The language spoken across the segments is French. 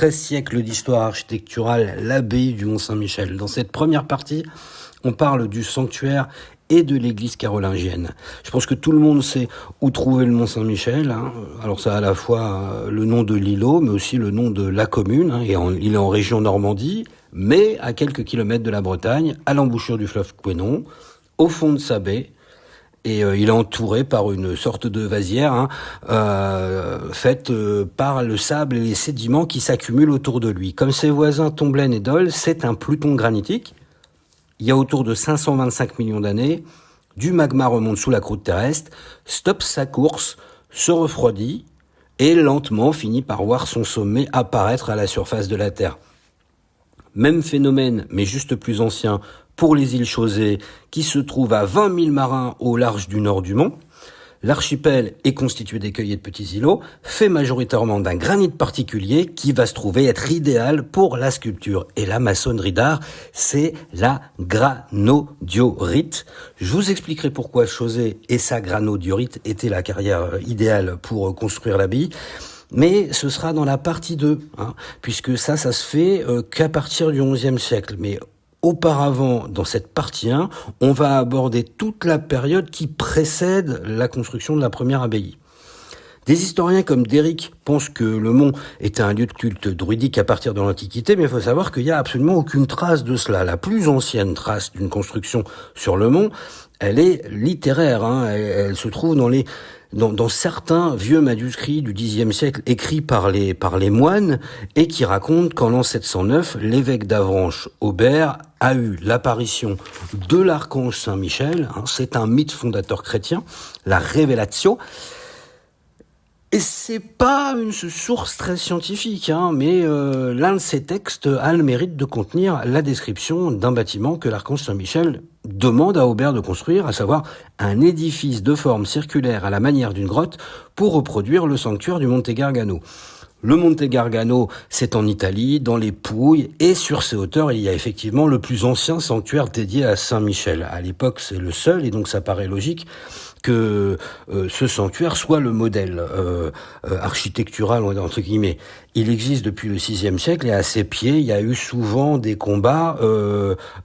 13 siècles d'histoire architecturale, l'abbaye du Mont-Saint-Michel. Dans cette première partie, on parle du sanctuaire et de l'église carolingienne. Je pense que tout le monde sait où trouver le Mont-Saint-Michel. Alors ça a à la fois le nom de l'îlot, mais aussi le nom de la commune. Il est en région Normandie, mais à quelques kilomètres de la Bretagne, à l'embouchure du fleuve Couesnon, au fond de sa baie. Et il est entouré par une sorte de vasière faite par le sable et les sédiments qui s'accumulent autour de lui. Comme ses voisins Tomblaine et Dol, c'est un pluton granitique. Il y a autour de 525 millions d'années, du magma remonte sous la croûte terrestre, stoppe sa course, se refroidit et lentement finit par voir son sommet apparaître à la surface de la Terre. Même phénomène, mais juste plus ancien, pour les îles Chausey, qui se trouvent à 20 000 marins au large du nord du mont. L'archipel est constitué d'écueils et de petits îlots, fait majoritairement d'un granit particulier qui va se trouver être idéal pour la sculpture. Et la maçonnerie d'art, c'est la granodiorite. Je vous expliquerai pourquoi Chausey et sa granodiorite étaient la carrière idéale pour construire l'abbaye. Mais ce sera dans la partie 2, puisque ça se fait qu'à partir du XIe siècle. Mais auparavant, dans cette partie 1, on va aborder toute la période qui précède la construction de la première abbaye. Des historiens comme Déric pensent que le mont était un lieu de culte druidique à partir de l'Antiquité, mais il faut savoir qu'il n'y a absolument aucune trace de cela. La plus ancienne trace d'une construction sur le mont, elle est littéraire. Elle se trouve dans certains vieux manuscrits du Xe siècle écrits par les moines et qui racontent qu'en l'an 709, l'évêque d'Avranches, Aubert, a eu l'apparition de l'archange Saint-Michel. C'est un mythe fondateur chrétien, la Révélatio. Et c'est pas une source très scientifique, mais l'un de ces textes a le mérite de contenir la description d'un bâtiment que l'archange Saint-Michel demande à Aubert de construire, à savoir un édifice de forme circulaire à la manière d'une grotte pour reproduire le sanctuaire du Monte Gargano. Le Monte Gargano, c'est en Italie, dans les Pouilles, et sur ces hauteurs, il y a effectivement le plus ancien sanctuaire dédié à Saint-Michel. À l'époque, c'est le seul, et donc ça paraît logique que ce sanctuaire soit le modèle architectural, entre guillemets. Il existe depuis le VIe siècle, et à ses pieds, il y a eu souvent des combats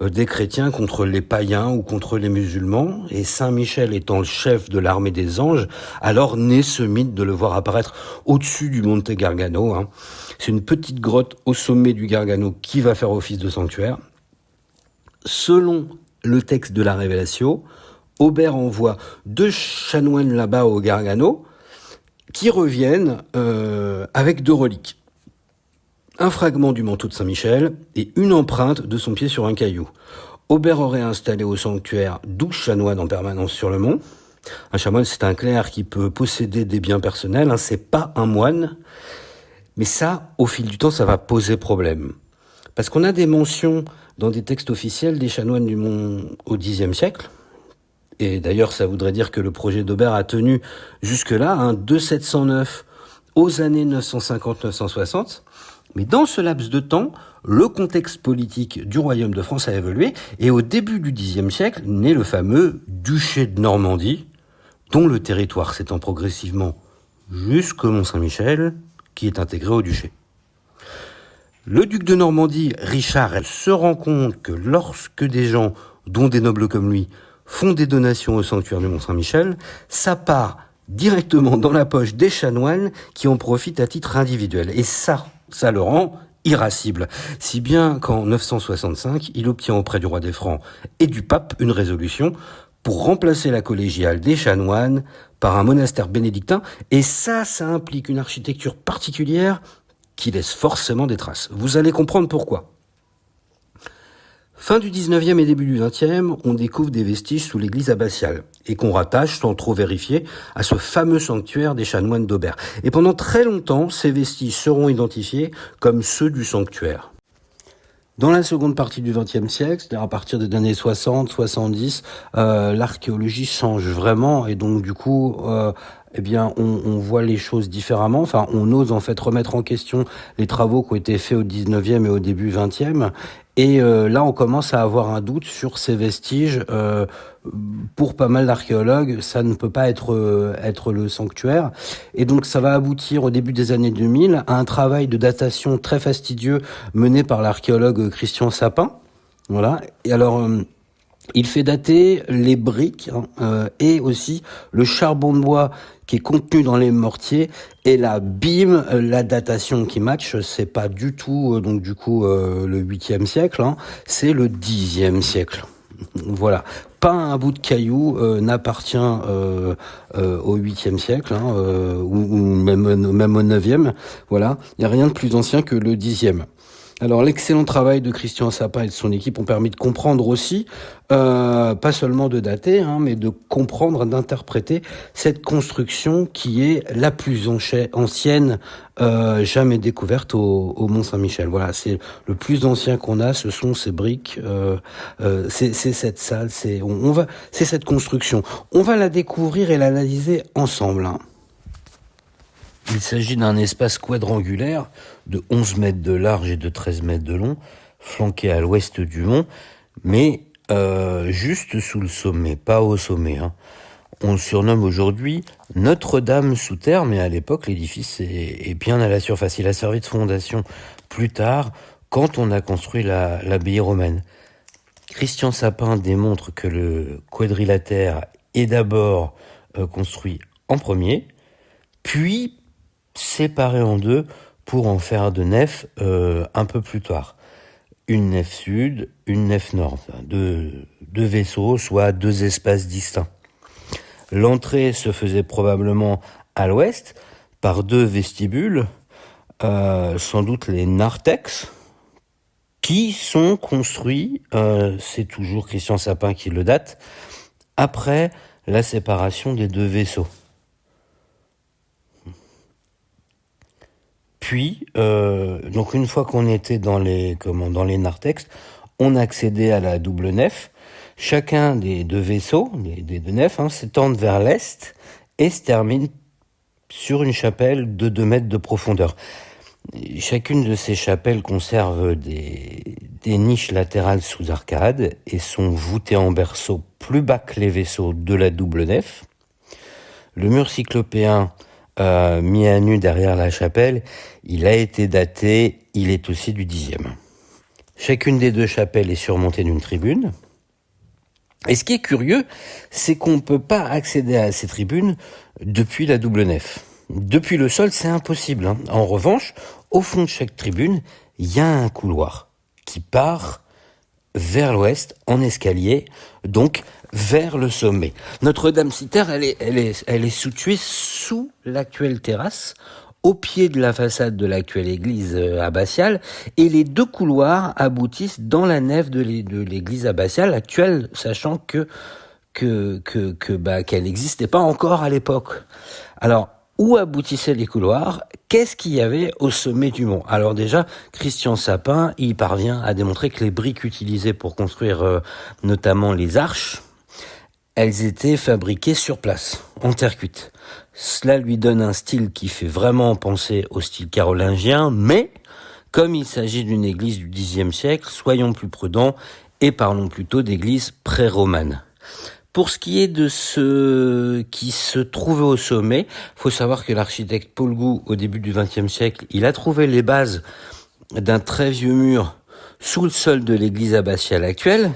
des chrétiens contre les païens ou contre les musulmans, et Saint-Michel étant le chef de l'armée des anges, alors naît ce mythe de le voir apparaître au-dessus du Monte Gargano. C'est une petite grotte au sommet du Gargano qui va faire office de sanctuaire. Selon le texte de la Révélation, Aubert envoie 2 chanoines là-bas au Gargano qui reviennent avec 2 reliques. Un fragment du manteau de Saint-Michel et une empreinte de son pied sur un caillou. Aubert aurait installé au sanctuaire 12 chanoines en permanence sur le mont. Un chanoine, c'est un clerc qui peut posséder des biens personnels, c'est pas un moine. Mais ça, au fil du temps, ça va poser problème. Parce qu'on a des mentions dans des textes officiels des chanoines du mont au Xe siècle. Et d'ailleurs, ça voudrait dire que le projet d'Aubert a tenu jusque-là, de 709 aux années 950-960. Mais dans ce laps de temps, le contexte politique du royaume de France a évolué, et au début du Xe siècle, naît le fameux duché de Normandie, dont le territoire s'étend progressivement jusqu'au Mont-Saint-Michel, qui est intégré au duché. Le duc de Normandie, Richard, se rend compte que lorsque des gens, dont des nobles comme lui, font des donations au sanctuaire du Mont-Saint-Michel, ça part directement dans la poche des chanoines qui en profitent à titre individuel. Et ça le rend irascible. Si bien qu'en 965, il obtient auprès du roi des Francs et du pape une résolution pour remplacer la collégiale des chanoines par un monastère bénédictin. Et ça implique une architecture particulière qui laisse forcément des traces. Vous allez comprendre pourquoi. Fin du 19e et début du 20e, on découvre des vestiges sous l'église abbatiale et qu'on rattache, sans trop vérifier, à ce fameux sanctuaire des chanoines d'Aubert. Et pendant très longtemps, ces vestiges seront identifiés comme ceux du sanctuaire. Dans la seconde partie du XXe siècle, c'est-à-dire à partir des années 60, 70, l'archéologie change vraiment et donc du coup, eh bien, on voit les choses différemment. Enfin, on ose en fait remettre en question les travaux qui ont été faits au 19e et au début 20e. Et là, on commence à avoir un doute sur ces vestiges. Pour pas mal d'archéologues, ça ne peut pas être le sanctuaire. Et donc, ça va aboutir au début des années 2000 à un travail de datation très fastidieux mené par l'archéologue Christian Sapin. Voilà. Et alors, il fait dater les briques et aussi le charbon de bois qui est contenu dans les mortiers. Et là, bim, la datation qui match, c'est pas du tout donc du coup le 8e siècle, c'est le 10e siècle. Voilà. Pas un bout de caillou n'appartient au 8e siècle, ou même au 9e. Voilà. Il n'y a rien de plus ancien que le 10e. Alors l'excellent travail de Christian Sapin et de son équipe ont permis de comprendre aussi, pas seulement de dater, mais de comprendre, d'interpréter cette construction qui est la plus ancienne jamais découverte au Mont-Saint-Michel. Voilà, c'est le plus ancien qu'on a, ce sont ces briques, c'est cette salle, c'est cette construction. On va la découvrir et l'analyser ensemble. Il s'agit d'un espace quadrangulaire de 11 mètres de large et de 13 mètres de long, flanqué à l'ouest du mont, mais juste sous le sommet, pas au sommet. On le surnomme aujourd'hui Notre-Dame sous terre, mais à l'époque, l'édifice est bien à la surface. Il a servi de fondation plus tard, quand on a construit l'abbaye romaine. Christian Sapin démontre que le quadrilatère est d'abord construit en premier, puis séparé en deux pour en faire deux nefs un peu plus tard. Une nef sud, une nef nord. Deux vaisseaux, soit deux espaces distincts. L'entrée se faisait probablement à l'ouest par deux vestibules, sans doute les narthex, qui sont construits, c'est toujours Christian Sapin qui le date, après la séparation des deux vaisseaux. Puis, donc une fois qu'on était dans les narthex, on accédait à la double nef. Chacun des deux vaisseaux, des deux nefs, s'étendent vers l'est et se termine sur une chapelle de 2 mètres de profondeur. Chacune de ces chapelles conserve des niches latérales sous arcade et sont voûtées en berceau plus bas que les vaisseaux de la double nef. Le mur cyclopéen mis à nu derrière la chapelle, il a été daté, il est aussi du 10e. Chacune des deux chapelles est surmontée d'une tribune. Et ce qui est curieux, c'est qu'on ne peut pas accéder à ces tribunes depuis la double nef. Depuis le sol, c'est impossible. En revanche, au fond de chaque tribune, il y a un couloir qui part vers l'ouest en escalier, donc vers le sommet. Notre-Dame sous terre, elle est située sous l'actuelle terrasse, au pied de la façade de l'actuelle église abbatiale, et les deux couloirs aboutissent dans la nef de l'église abbatiale actuelle, sachant qu'elle n'existait pas encore à l'époque. Alors, où aboutissaient les couloirs? Qu'est-ce qu'il y avait au sommet du mont? Alors déjà, Christian Sapin, il parvient à démontrer que les briques utilisées pour construire notamment les arches, elles étaient fabriquées sur place, en terre cuite. Cela lui donne un style qui fait vraiment penser au style carolingien, mais comme il s'agit d'une église du Xe siècle, soyons plus prudents et parlons plutôt d'église pré-romane. Pour ce qui est de ce qui se trouvait au sommet, faut savoir que l'architecte Paul Gou, au début du XXe siècle, il a trouvé les bases d'un très vieux mur sous le sol de l'église abbatiale actuelle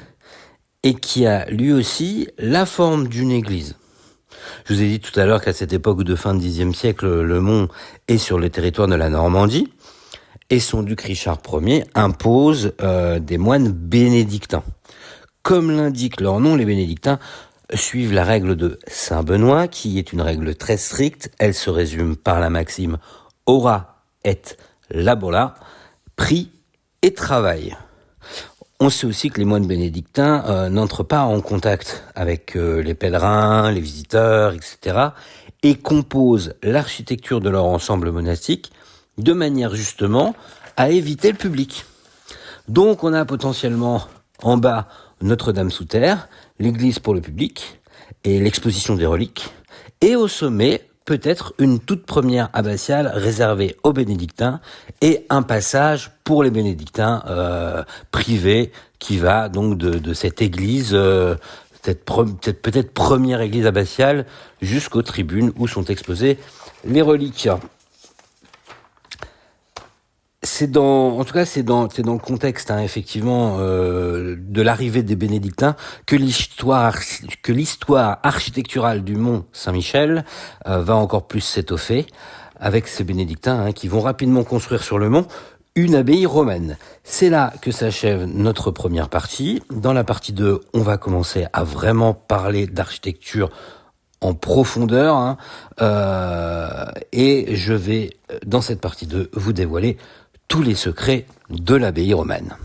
et qui a lui aussi la forme d'une église. Je vous ai dit tout à l'heure qu'à cette époque de fin du Xe siècle, le mont est sur le territoire de la Normandie et son duc Richard Ier impose des moines bénédictins. Comme l'indique leur nom, les bénédictins suivent la règle de Saint-Benoît, qui est une règle très stricte. Elle se résume par la maxime ora et labora, prie et travail. On sait aussi que les moines bénédictins n'entrent pas en contact avec les pèlerins, les visiteurs, etc. et composent l'architecture de leur ensemble monastique de manière justement à éviter le public. Donc on a potentiellement en bas Notre-Dame sous terre, l'église pour le public et l'exposition des reliques. Et au sommet, peut-être une toute première abbatiale réservée aux bénédictins et un passage pour les bénédictins privés qui va donc de cette église, cette peut-être première église abbatiale jusqu'aux tribunes où sont exposées les reliques. C'est dans le contexte, effectivement, de l'arrivée des bénédictins que l'histoire architecturale du Mont Saint-Michel va encore plus s'étoffer avec ces bénédictins qui vont rapidement construire sur le mont une abbaye romaine. C'est là que s'achève notre première partie. Dans la partie 2, on va commencer à vraiment parler d'architecture en profondeur, et je vais, dans cette partie 2, vous dévoiler tous les secrets de l'abbaye romaine.